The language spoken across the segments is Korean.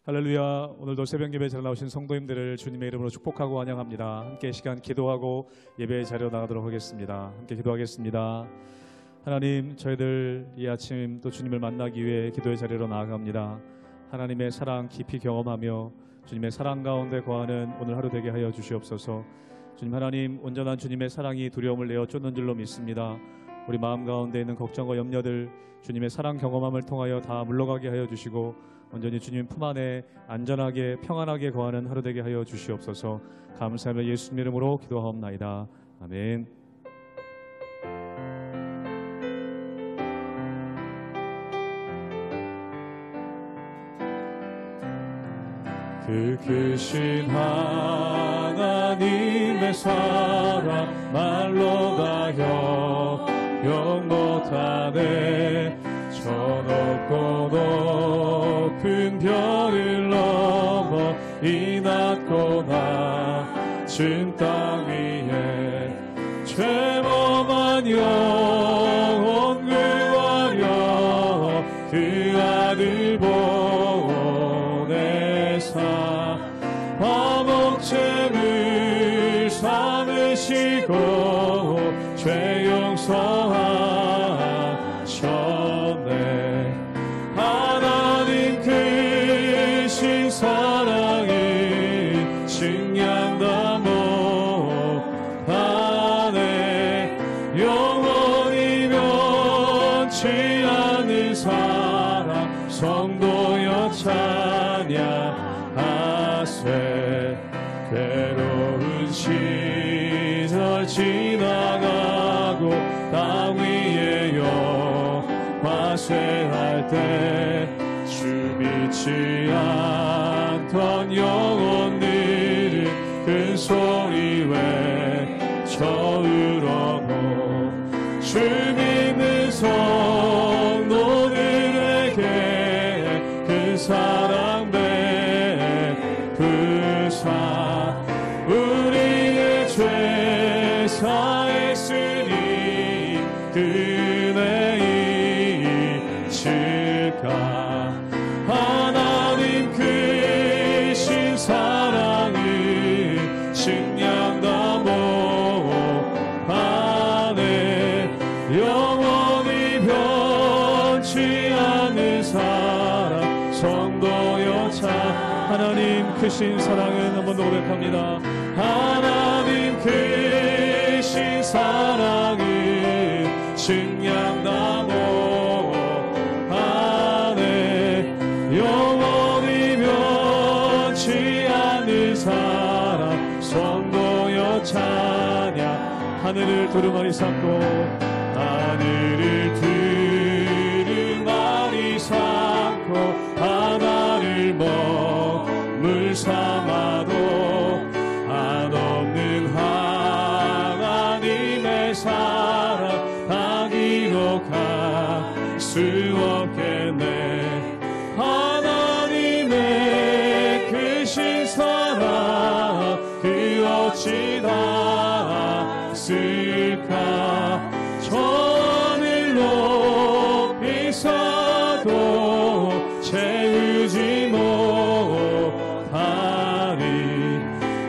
할렐루야. 오늘도 새벽 예배 잘 나오신 성도님들을 주님의 이름으로 축복하고 환영합니다. 함께 시간 기도하고 예배의 자리로 나가도록 하겠습니다. 함께 기도하겠습니다. 하나님, 저희들 이 아침 또 주님을 만나기 위해 기도의 자리로 나아갑니다. 하나님의 사랑 깊이 경험하며 주님의 사랑 가운데 거하는 오늘 하루 되게 하여 주시옵소서. 주님 하나님, 온전한 주님의 사랑이 두려움을 내어 쫓는 줄로 믿습니다. 우리 마음 가운데 있는 걱정과 염려들 주님의 사랑 경험함을 통하여 다 물러가게 하여 주시고 온전히 주님 품 안에 안전하게 평안하게 거하는 하루 되게 하여 주시옵소서. 감사하며 예수님 이름으로 기도하옵나이다. 아멘. 그 크신 하나님의 사랑 말로 다 형용 못하네. 저 높고 높은 별을 넘어 이 낮고 낮은 땅 위에 죄범한 영혼 구하려 그 아들 보내사 화목제물 삼으시고 죄 용서하셨네. 하나님 크신 사랑이 증량다 못하네. 영원히 변치 않는 사랑 성도여 찬양하세. 괴로운 시절 지나가고 땅 위에 영화쇠할 때 주 믿지 않던 영혼들은 큰 소리 외쳐 울어도 주 믿는 성도들에게 그 사랑 베푸사 우리의 죄 사했으니 은혜 잊을까. 하나님 크신 사랑을 증량다 못하네. 영원히 변치 않는 사랑 성도여 찬. 하나님 크신 사랑은 한 번 더 고백합니다. 하나님 크신 사랑을 증량다 못하네. 영원히 변치 않는 사랑 성도여 찬양. 하늘을 두루마리 삼고 하늘을 두루마리 삼고 바다를 먹물 삼아도 한없는 하나님의 사랑 다 기록할 수 없겠네. 하나님의 크신 사랑 그 어찌 닿았을까. 천을 높이서도 채우지 못하리.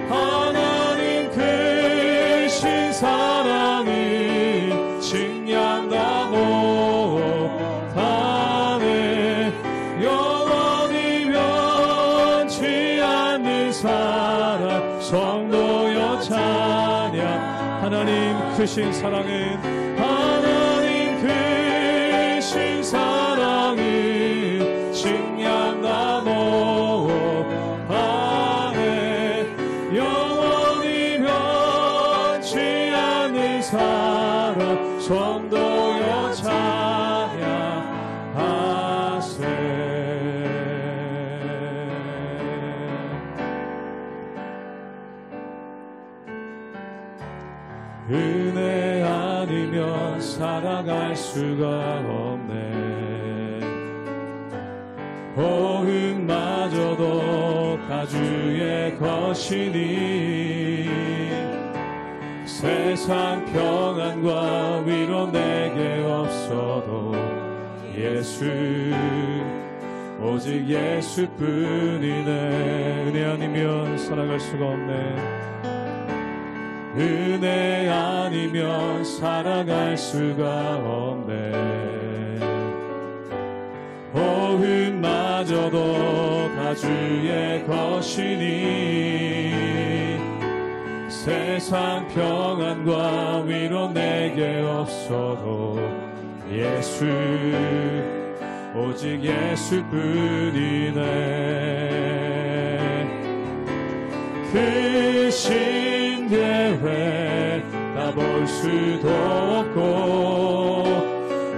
하나님 크신 사랑을 증량다 못하네. 영원히 변치 않는 사랑 성도여 찬양. 하나님 크신 사랑은 하나님 크신 사랑을 증량다 못하네. 영원히 변치 않는 사랑 성도여 찬양하세. 은혜 아니면 살아갈 수가 없네. 호흡마저도 다 주의 것이니 세상 평안과 위로 내게 없어도 예수 오직 예수뿐이네. 은혜 아니면 살아갈 수가 없네. 은혜 아니면 살아갈 수가 없네. 호흡마저도 다 주의 것이니 세상 평안과 위로 내게 없어도 예수, 오직 예수뿐이네. 크신 계획 다 볼 수도 없고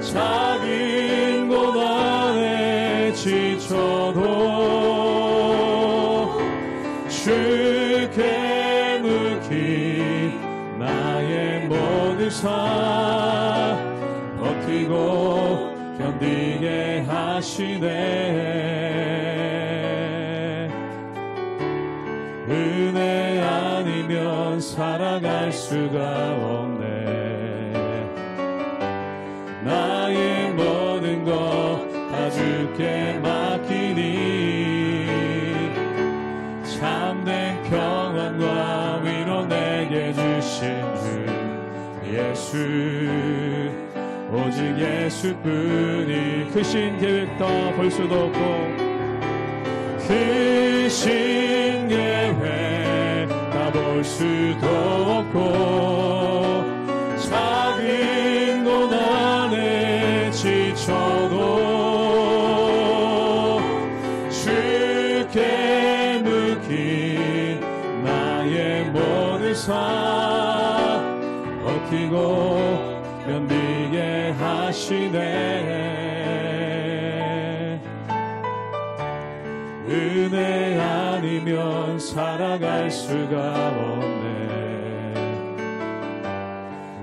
작은 고난에 지쳐도 주께 묻기 나의 모든 삶 버티고 견디게 하시네. 은혜 아니면 살아갈 수가 없네. 나의 모든 것 다 주께 맡기니 참된 평안과 위로 내게 주신 주 예수, 오직 예수뿐이. 크신 계획 다 볼 수도 없고 크신 계획 다 볼 수도 없고 작은 고난에 지쳐도 주께 묻힌 나의 모든 삶 버티고 견디게 하시네. 은혜 아니면 살아갈 수가 없네.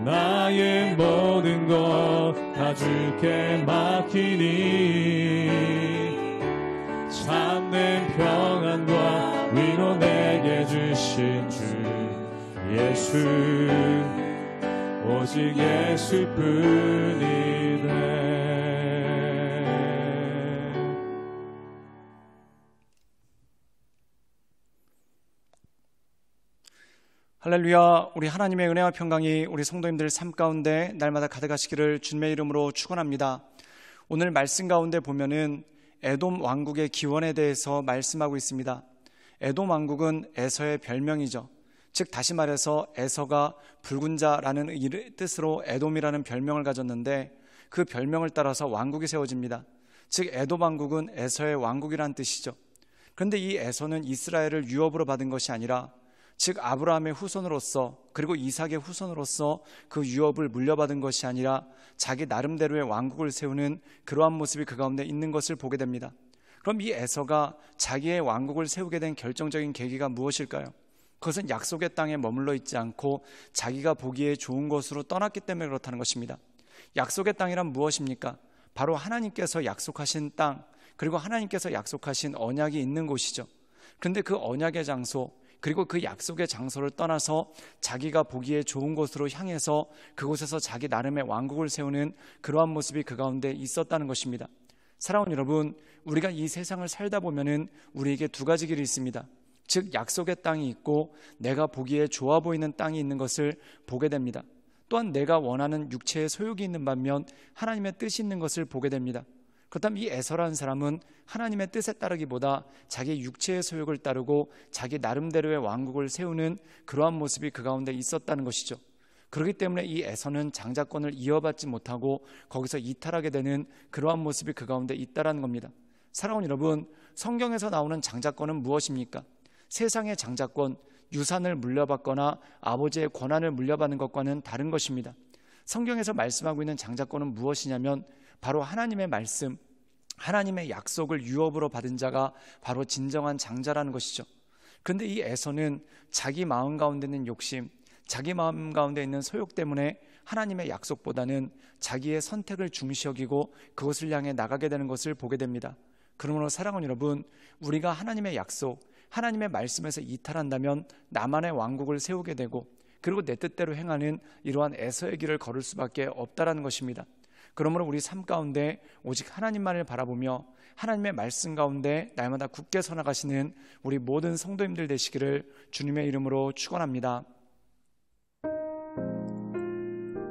나의 모든 것 다 주께 맡기니 참된 평안과 위로 내게 주신 주 예수, 오직 예수뿐이네. 할렐루야. 우리 하나님의 은혜와 평강이 우리 성도님들 삶 가운데 날마다 가득하시기를 주님의 이름으로 축원합니다. 오늘 말씀 가운데 보면은 에돔 왕국의 기원에 대해서 말씀하고 있습니다. 에돔 왕국은 에서의 별명이죠. 즉 다시 말해서 에서가 붉은 자라는 뜻으로 에돔이라는 별명을 가졌는데 그 별명을 따라서 왕국이 세워집니다. 즉 에돔 왕국은 에서의 왕국이라는 뜻이죠. 그런데 이 에서는 이스라엘을 유업으로 받은 것이 아니라 즉 아브라함의 후손으로서 그리고 이삭의 후손으로서 그 유업을 물려받은 것이 아니라 자기 나름대로의 왕국을 세우는 그러한 모습이 그 가운데 있는 것을 보게 됩니다. 그럼 이 에서가 자기의 왕국을 세우게 된 결정적인 계기가 무엇일까요? 그것은 약속의 땅에 머물러 있지 않고 자기가 보기에 좋은 곳으로 떠났기 때문에 그렇다는 것입니다. 약속의 땅이란 무엇입니까? 바로 하나님께서 약속하신 땅, 그리고 하나님께서 약속하신 언약이 있는 곳이죠. 그런데 그 언약의 장소, 그리고 그 약속의 장소를 떠나서 자기가 보기에 좋은 곳으로 향해서 그곳에서 자기 나름의 왕국을 세우는 그러한 모습이 그 가운데 있었다는 것입니다. 사랑하는 여러분, 우리가 이 세상을 살다 보면은 우리에게 두 가지 길이 있습니다. 즉 약속의 땅이 있고 내가 보기에 좋아 보이는 땅이 있는 것을 보게 됩니다. 또한 내가 원하는 육체의 소욕이 있는 반면 하나님의 뜻이 있는 것을 보게 됩니다. 그렇다면 이 에서라는 사람은 하나님의 뜻에 따르기보다 자기 육체의 소욕을 따르고 자기 나름대로의 왕국을 세우는 그러한 모습이 그 가운데 있었다는 것이죠. 그렇기 때문에 이 에서는 장자권을 이어받지 못하고 거기서 이탈하게 되는 그러한 모습이 그 가운데 있다는 겁니다. 사랑하는 여러분, 성경에서 나오는 장자권은 무엇입니까? 세상의 장자권, 유산을 물려받거나 아버지의 권한을 물려받는 것과는 다른 것입니다. 성경에서 말씀하고 있는 장자권은 무엇이냐면 바로 하나님의 말씀, 하나님의 약속을 유업으로 받은 자가 바로 진정한 장자라는 것이죠. 그런데 이 에서는 자기 마음 가운데 있는 욕심, 자기 마음 가운데 있는 소욕 때문에 하나님의 약속보다는 자기의 선택을 중시 여기고 그것을 향해 나가게 되는 것을 보게 됩니다. 그러므로 사랑하는 여러분, 우리가 하나님의 약속, 하나님의 말씀에서 이탈한다면 나만의 왕국을 세우게 되고 그리고 내 뜻대로 행하는 이러한 에서의 길을 걸을 수밖에 없다라는 것입니다. 그러므로 우리 삶 가운데 오직 하나님만을 바라보며 하나님의 말씀 가운데 날마다 굳게 서 나가시는 우리 모든 성도님들 되시기를 주님의 이름으로 축원합니다.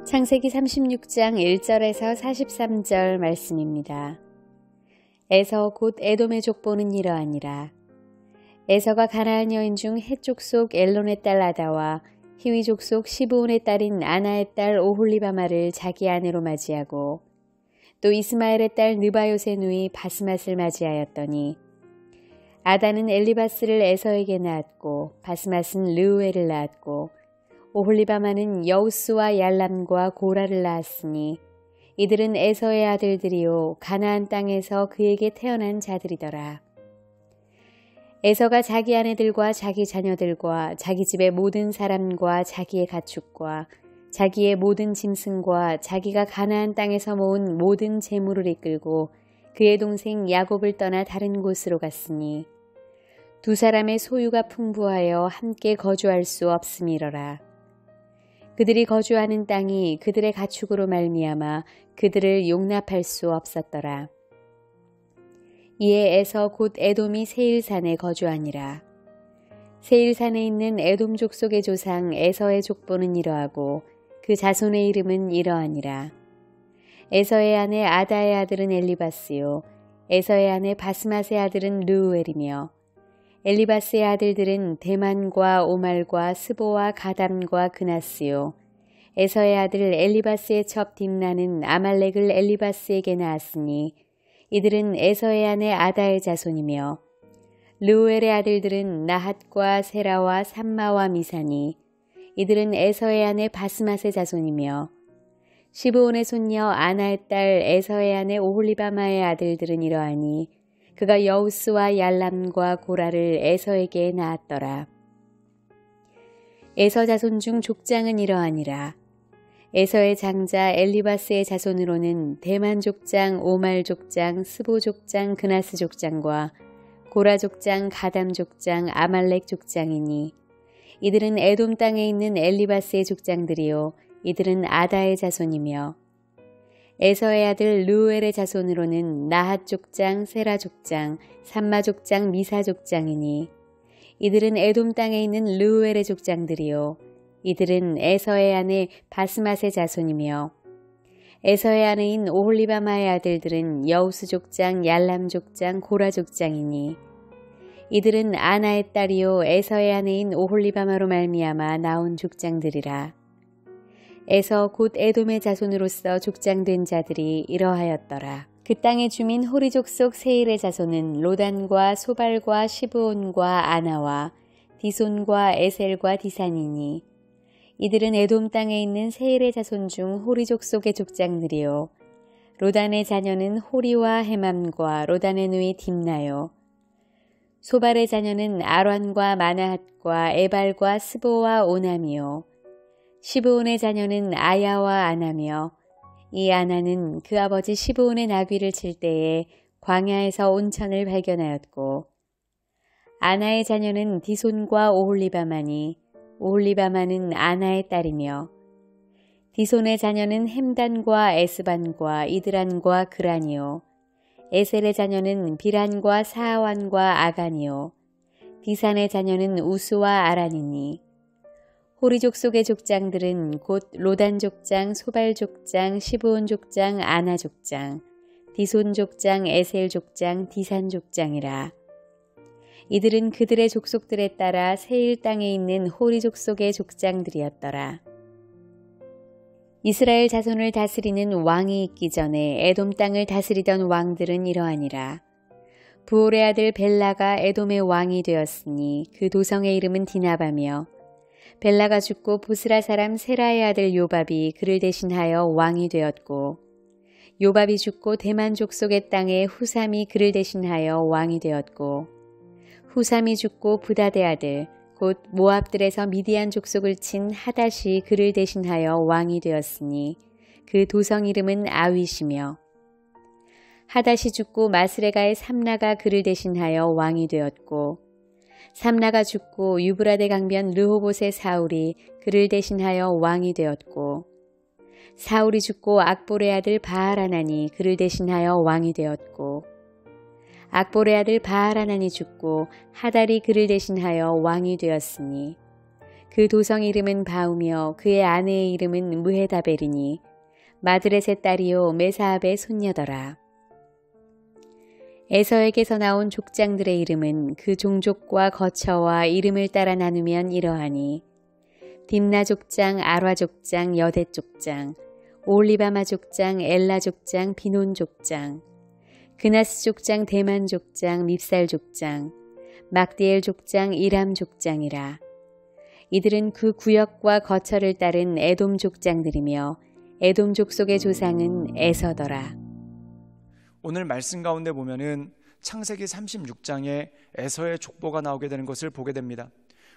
창세기 36장 1절에서 43절 말씀입니다. 에서 곧 에돔의 족보는 이러하니라. 에서가 가나안 여인 중 헷 족속 엘론의 딸 아다와 히위 족속 시브온의 딸인 아나의 딸 오홀리바마를 자기 아내로 맞이하고 또 이스마엘의 딸 느바요의 누이 바스맛을 맞이하였더니 아다는 엘리바스를 에서에게 낳았고 바스맛은 르우엘을 낳았고 오홀리바마는 여우스와 얄람과 고라를 낳았으니 이들은 에서의 아들들이요 가나안 땅에서 그에게 태어난 자들이더라. 에서가 자기 아내들과 자기 자녀들과 자기 집의 모든 사람과 자기의 가축과 자기의 모든 짐승과 자기가 가나안 땅에서 모은 모든 재물을 이끌고 그의 동생 야곱을 떠나 다른 곳으로 갔으니 두 사람의 소유가 풍부하여 함께 거주할 수 없음이러라. 그들이 거주하는 땅이 그들의 가축으로 말미암아 그들을 용납할 수 없었더라. 이에 에서 곧 에돔이 세일산에 거주하니라. 세일산에 있는 에돔 족속의 조상 에서의 족보는 이러하고 그 자손의 이름은 이러하니라. 에서의 아내 아다의 아들은 엘리바스요 에서의 아내 바스맛의 아들은 르우엘이며 엘리바스의 아들들은 데만과 오말과 스보와 가담과 그나스요 에서의 아들 엘리바스의 첩 딥나는 아말렉을 엘리바스에게 낳았으니 이들은 에서의 아내 아다의 자손이며 르우엘의 아들들은 나핫과 세라와 삼마와 미사니 이들은 에서의 아내 바스맛의 자손이며 시브온의 손녀 아나의 딸 에서의 아내 오홀리바마의 아들들은 이러하니 그가 여우스와 얄람과 고라를 에서에게 낳았더라. 에서 자손 중 족장은 이러하니라. 에서의 장자 엘리바스의 자손으로는 대만 족장, 오말 족장, 스보 족장, 그나스 족장과 고라 족장, 가담 족장, 아말렉 족장이니 이들은 에돔 땅에 있는 엘리바스의 족장들이요 이들은 아다의 자손이며 에서의 아들 르우엘의 자손으로는 나핫 족장, 세라 족장, 삼마 족장, 미사 족장이니 이들은 에돔 땅에 있는 르우엘의 족장들이요 이들은 에서의 아내 바스맛의 자손이며 에서의 아내인 오홀리바마의 아들들은 여우스 족장, 얄람 족장, 고라 족장이니 이들은 아나의 딸이요 에서의 아내인 오홀리바마로 말미암아 나온 족장들이라. 에서 곧 에돔의 자손으로서 족장된 자들이 이러하였더라. 그 땅의 주민 호리 족속 세일의 자손은 로단과 소발과 시브온과 아나와 디손과 에셀과 디산이니 이들은 에돔 땅에 있는 세일의 자손 중 호리 족속의 족장들이요 로단의 자녀는 호리와 헤맘과 로단의 누이 딥나요 소발의 자녀는 아란과 마나핫과 에발과 스보와 오남이요 시브온의 자녀는 아야와 아나며 이 아나는 그 아버지 시브온의 나귀를 칠 때에 광야에서 온천을 발견하였고 아나의 자녀는 디손과 오홀리바마니 오홀리바마는 아나의 딸이며 디손의 자녀는 햄단과 에스반과 이드란과 그란이요 에셀의 자녀는 비란과 사하완과 아간이요 디산의 자녀는 우스와 아란이니 호리 족속의 족장들은 곧 로단 족장, 소발 족장, 시브온 족장, 아나 족장, 디손 족장, 에셀 족장, 디산 족장이라. 이들은 그들의 족속들에 따라 세일 땅에 있는 호리 족속의 족장들이었더라. 이스라엘 자손을 다스리는 왕이 있기 전에 에돔 땅을 다스리던 왕들은 이러하니라. 부올의 아들 벨라가 에돔의 왕이 되었으니 그 도성의 이름은 디나바며 벨라가 죽고 보스라 사람 세라의 아들 요밥이 그를 대신하여 왕이 되었고 요밥이 죽고 대만 족속의 땅에 후삼이 그를 대신하여 왕이 되었고 후삼이 죽고 부다데 아들 곧 모압들에서 미디안 족속을 친 하닷이 그를 대신하여 왕이 되었으니 그 도성 이름은 아윗이며 하닷이 죽고 마스레가의 삼라가 그를 대신하여 왕이 되었고 삼라가 죽고 유브라데 강변 르호봇의 사울이 그를 대신하여 왕이 되었고 사울이 죽고 악볼의 아들 바알하나니 그를 대신하여 왕이 되었고, 악볼의 아들 바알하나니 죽고 하달이 그를 대신하여 왕이 되었으니, 그 도성 이름은 바우며 그의 아내의 이름은 무헤다벨이니 마드렛의 딸이요 메사압의 손녀더라. 에서에게서 나온 족장들의 이름은 그 종족과 거처와 이름을 따라 나누면 이러하니, 딥나 족장, 아라 족장, 여대 족장, 올리바마 족장, 엘라 족장, 비논 족장, 그나스 족장, 대만 족장, 밉살 족장, 막디엘 족장, 이람 족장이라. 이들은 그 구역과 거처를 따른 에돔 족장들이며 에돔 족속의 조상은 에서더라. 오늘 말씀 가운데 보면은 창세기 36장에 에서의 족보가 나오게 되는 것을 보게 됩니다.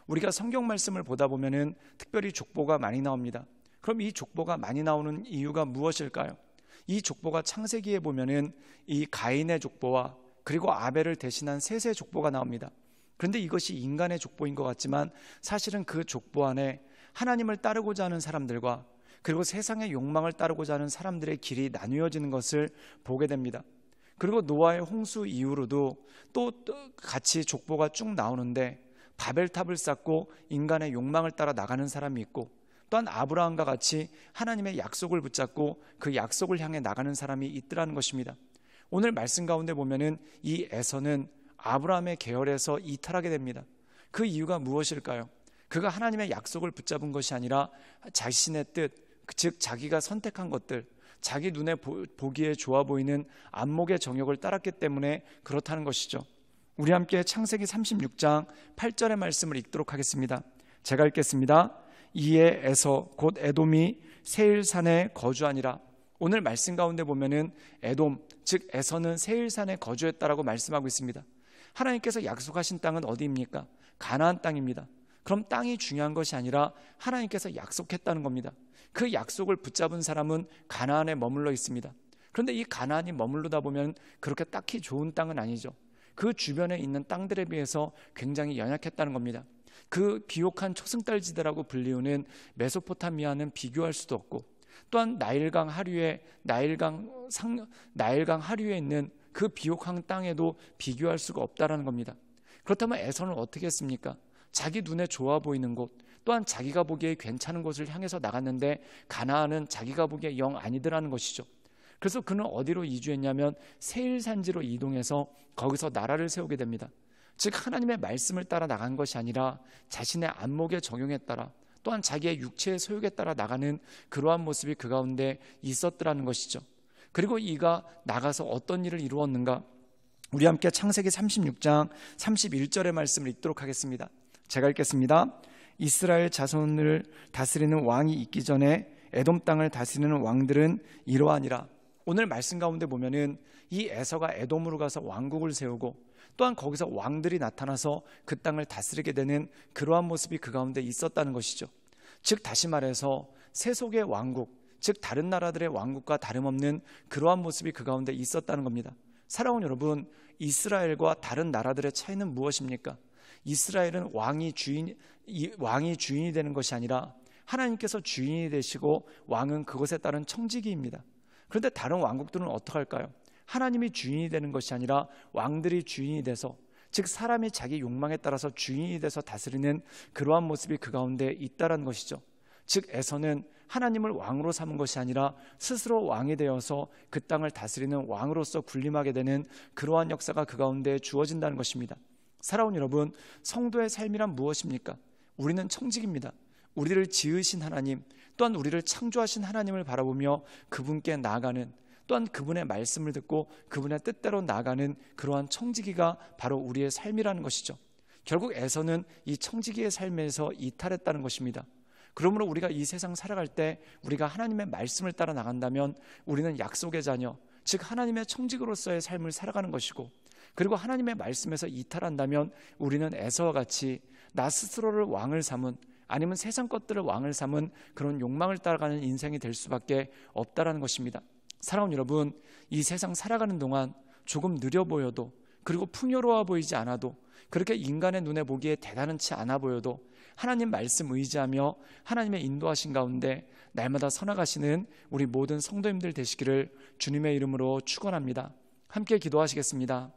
우리가 성경 말씀을 보다 보면은 특별히 족보가 많이 나옵니다. 그럼 이 족보가 많이 나오는 이유가 무엇일까요? 이 족보가 창세기에 보면은 이 가인의 족보와 그리고 아벨을 대신한 셋의 족보가 나옵니다. 그런데 이것이 인간의 족보인 것 같지만 사실은 그 족보 안에 하나님을 따르고자 하는 사람들과 그리고 세상의 욕망을 따르고자 하는 사람들의 길이 나뉘어지는 것을 보게 됩니다. 그리고 노아의 홍수 이후로도 또 같이 족보가 쭉 나오는데, 바벨탑을 쌓고 인간의 욕망을 따라 나가는 사람이 있고, 또한 아브라함과 같이 하나님의 약속을 붙잡고 그 약속을 향해 나가는 사람이 있더라는 것입니다. 오늘 말씀 가운데 보면은 이 에서는 아브라함의 계열에서 이탈하게 됩니다. 그 이유가 무엇일까요? 그가 하나님의 약속을 붙잡은 것이 아니라 자신의 뜻, 즉 자기가 선택한 것들, 자기 눈에 보기에 좋아 보이는 안목의 정욕을 따랐기 때문에 그렇다는 것이죠. 우리 함께 창세기 36장 8절의 말씀을 읽도록 하겠습니다. 제가 읽겠습니다. 이에 에서 곧 에돔이 세일산에 거주하니라. 오늘 말씀 가운데 보면은 에돔, 즉 에서는 세일산에 거주했다라고 말씀하고 있습니다. 하나님께서 약속하신 땅은 어디입니까? 가나안 땅입니다. 그럼 땅이 중요한 것이 아니라 하나님께서 약속했다는 겁니다. 그 약속을 붙잡은 사람은 가나안에 머물러 있습니다. 그런데 이 가나안이 머물르다 보면 그렇게 딱히 좋은 땅은 아니죠. 그 주변에 있는 땅들에 비해서 굉장히 연약했다는 겁니다. 그 비옥한 초승달지대라고 불리우는 메소포타미아는 비교할 수도 없고, 또한 나일강 하류에 있는 그 비옥한 땅에도 비교할 수가 없다라는 겁니다. 그렇다면 에서는 어떻게 했습니까? 자기 눈에 좋아 보이는 곳, 또한 자기가 보기에 괜찮은 곳을 향해서 나갔는데 가나안은 자기가 보기에 영 아니더라는 것이죠. 그래서 그는 어디로 이주했냐면 세일산지로 이동해서 거기서 나라를 세우게 됩니다. 즉 하나님의 말씀을 따라 나간 것이 아니라 자신의 안목의 정욕에 따라, 또한 자기의 육체의 소욕에 따라 나가는 그러한 모습이 그 가운데 있었더라는 것이죠. 그리고 이가 나가서 어떤 일을 이루었는가? 우리 함께 창세기 36장 31절의 말씀을 읽도록 하겠습니다. 제가 읽겠습니다. 이스라엘 자손을 다스리는 왕이 있기 전에 에돔 땅을 다스리는 왕들은 이러하니라. 오늘 말씀 가운데 보면은 이 에서가 에돔으로 가서 왕국을 세우고, 또한 거기서 왕들이 나타나서 그 땅을 다스리게 되는 그러한 모습이 그 가운데 있었다는 것이죠. 즉 다시 말해서 세속의 왕국, 즉 다른 나라들의 왕국과 다름없는 그러한 모습이 그 가운데 있었다는 겁니다. 사랑하는 여러분, 이스라엘과 다른 나라들의 차이는 무엇입니까? 이스라엘은 왕이 주인이 되는 것이 아니라 하나님께서 주인이 되시고 왕은 그것에 따른 청지기입니다. 그런데 다른 왕국들은 어떻게 할까요? 하나님이 주인이 되는 것이 아니라 왕들이 주인이 돼서, 즉 사람이 자기 욕망에 따라서 주인이 돼서 다스리는 그러한 모습이 그 가운데 있다는 것이죠. 즉 에서는 하나님을 왕으로 삼은 것이 아니라 스스로 왕이 되어서 그 땅을 다스리는 왕으로서 군림하게 되는 그러한 역사가 그 가운데 주어진다는 것입니다. 사랑하는 여러분, 성도의 삶이란 무엇입니까? 우리는 청직입니다. 우리를 지으신 하나님, 또한 우리를 창조하신 하나님을 바라보며 그분께 나아가는, 또한 그분의 말씀을 듣고 그분의 뜻대로 나아가는 그러한 청지기가 바로 우리의 삶이라는 것이죠. 결국 에서는 이 청지기의 삶에서 이탈했다는 것입니다. 그러므로 우리가 이 세상 살아갈 때 우리가 하나님의 말씀을 따라 나간다면 우리는 약속의 자녀, 즉 하나님의 청직으로서의 삶을 살아가는 것이고, 그리고 하나님의 말씀에서 이탈한다면 우리는 에서와 같이 나 스스로를 왕을 삼은, 아니면 세상 것들을 왕을 삼은 그런 욕망을 따라가는 인생이 될 수밖에 없다라는 것입니다. 사랑하는 여러분, 이 세상 살아가는 동안 조금 느려 보여도, 그리고 풍요로워 보이지 않아도, 그렇게 인간의 눈에 보기에 대단치 않아 보여도 하나님 말씀 의지하며 하나님의 인도하신 가운데 날마다 서나가시는 우리 모든 성도님들 되시기를 주님의 이름으로 축원합니다. 함께 기도하시겠습니다.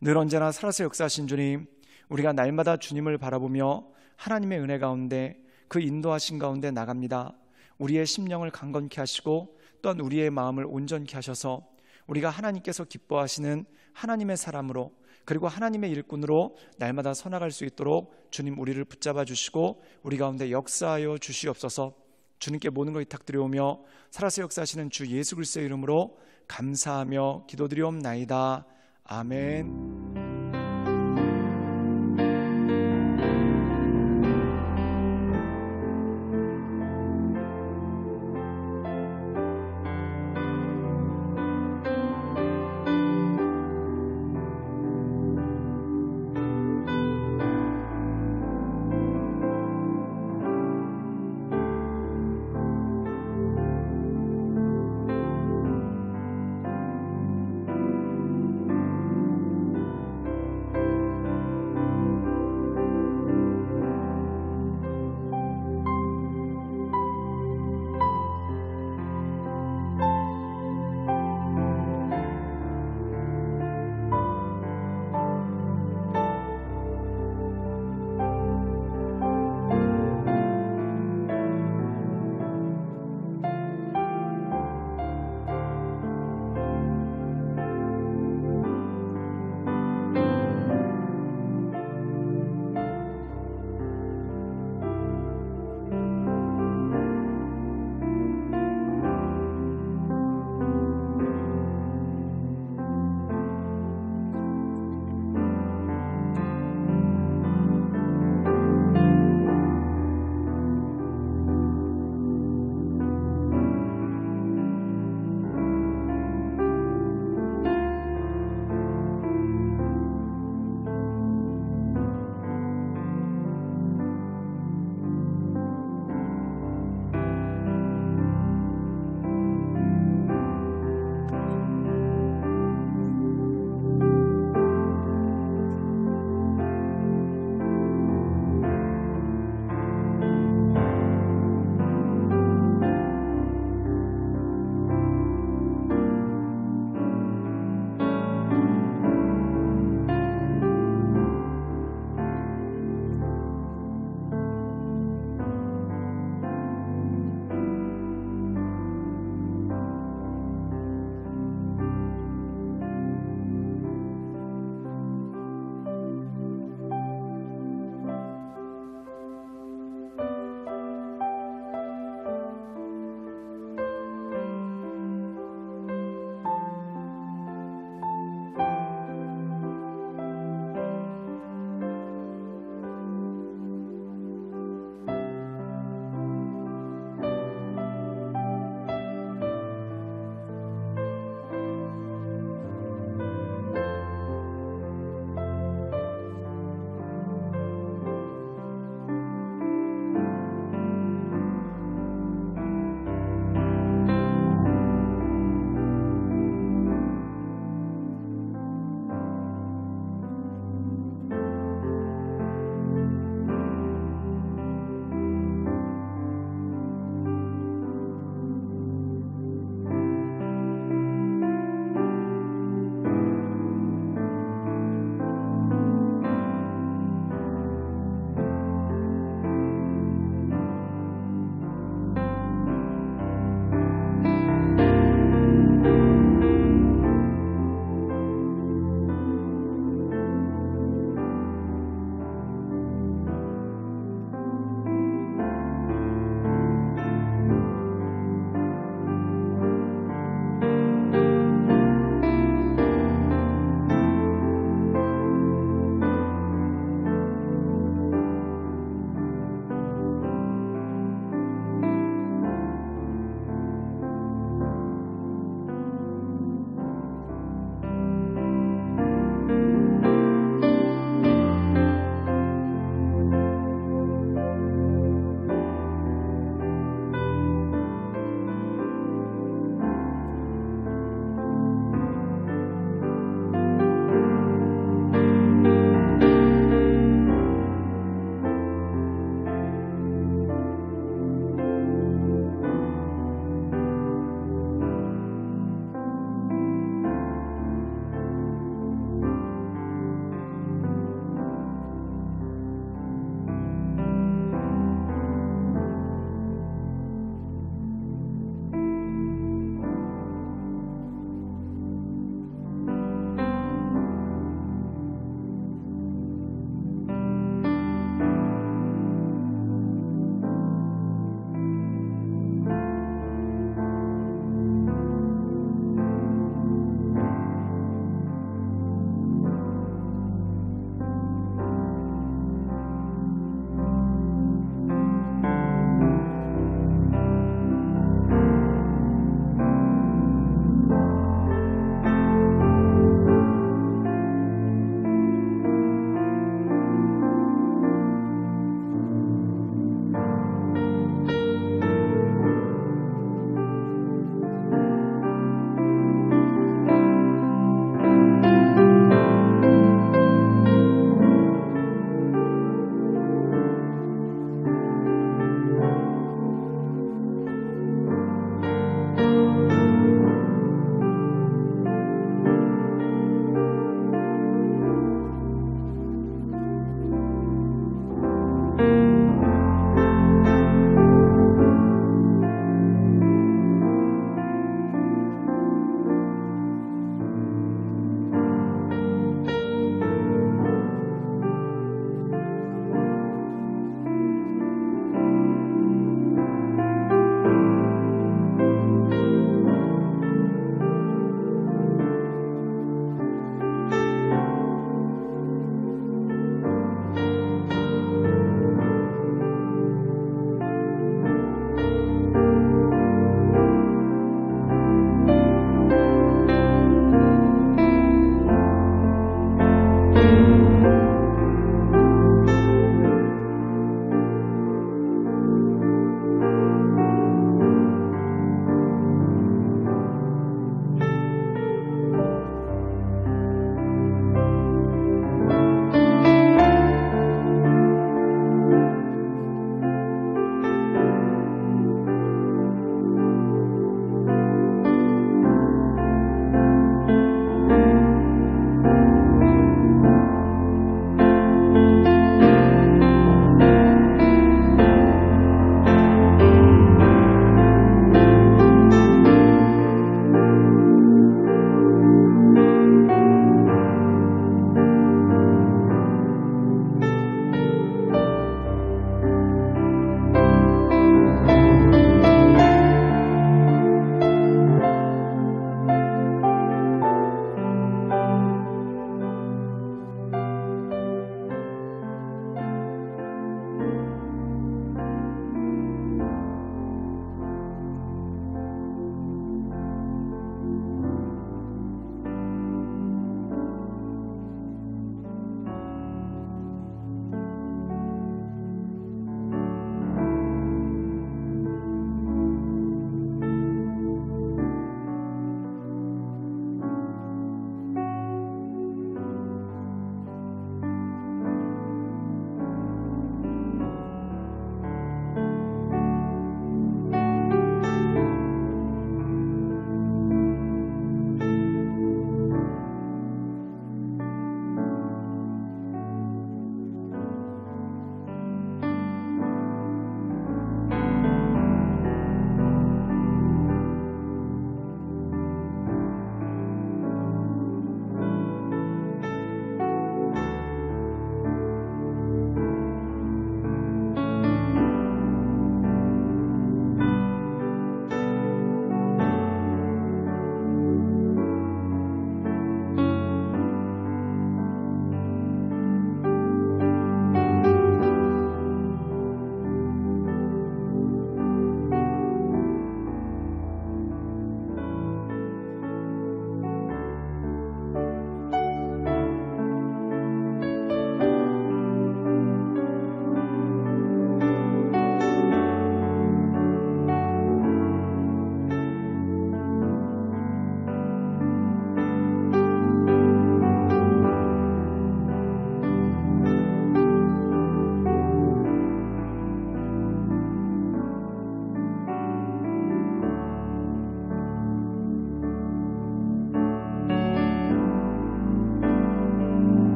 늘 언제나 살아서 역사하신 주님, 우리가 날마다 주님을 바라보며 하나님의 은혜 가운데 그 인도하신 가운데 나갑니다. 우리의 심령을 강건케 하시고 또한 우리의 마음을 온전케 하셔서 우리가 하나님께서 기뻐하시는 하나님의 사람으로, 그리고 하나님의 일꾼으로 날마다 서나갈 수 있도록 주님 우리를 붙잡아 주시고 우리 가운데 역사하여 주시옵소서. 주님께 모든 걸 부탁드리오며 살아서 역사하시는 주 예수 그리스도의 이름으로 감사하며 기도드리옵나이다. 아멘.